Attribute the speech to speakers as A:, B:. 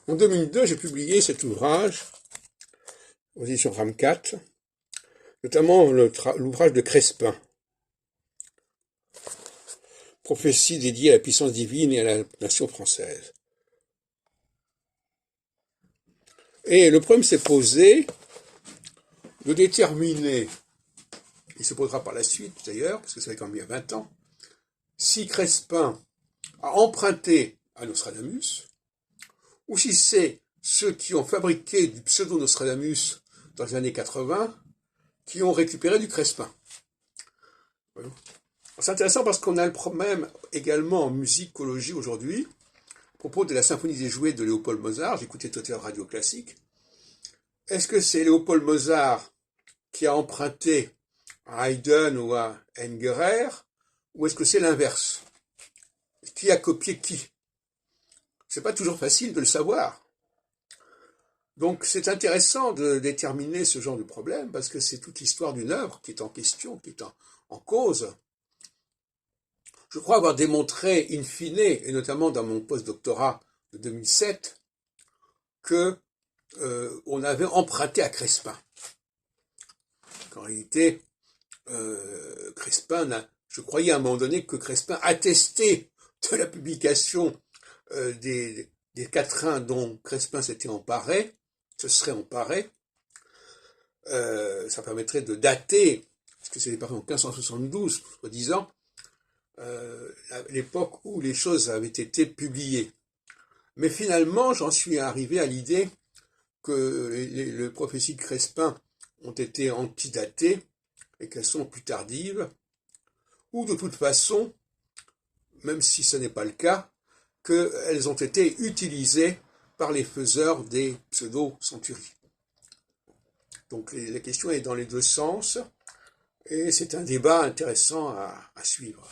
A: En 2002, j'ai publié cet ouvrage aux éditions Ramcat, notamment l'ouvrage de Crespin, Prophétie dédiée à la puissance divine et à la nation française. Et le problème s'est posé de déterminer, il se posera par la suite d'ailleurs, parce que ça fait quand même il y a 20 ans, si Crespin a emprunté à Nostradamus, ou si c'est ceux qui ont fabriqué du pseudo-Nostradamus dans les années 80 qui ont récupéré du Crespin. Voilà. C'est intéressant parce qu'on a le problème également en musicologie aujourd'hui, à propos de la symphonie des jouets de Léopold Mozart. J'écoutais tout à l'heure Radio Classique. Est-ce que c'est Léopold Mozart qui a emprunté à Haydn ou à Engerer, ou est-ce que c'est l'inverse? Qui a copié qui? C'est pas toujours facile de le savoir. Donc c'est intéressant de déterminer ce genre de problème, parce que c'est toute l'histoire d'une œuvre qui est en question, qui est en cause. Je crois avoir démontré in fine, et notamment dans mon post-doctorat de 2007, que on avait emprunté à Crespin. En réalité, Crespin, je croyais à un moment donné que Crespin attestait de la publication des quatrains dont Crespin s'était emparé, se serait emparé. Ça permettrait de dater, parce que c'est paru en 1572, soi-disant, l'époque où les choses avaient été publiées. Mais finalement, j'en suis arrivé à l'idée que les prophéties de Crespin ont été antidatées et qu'elles sont plus tardives, ou de toute façon, même si ce n'est pas le cas, qu'elles ont été utilisées par les faiseurs des pseudo-centuries. Donc la question est dans les deux sens, et c'est un débat intéressant à suivre.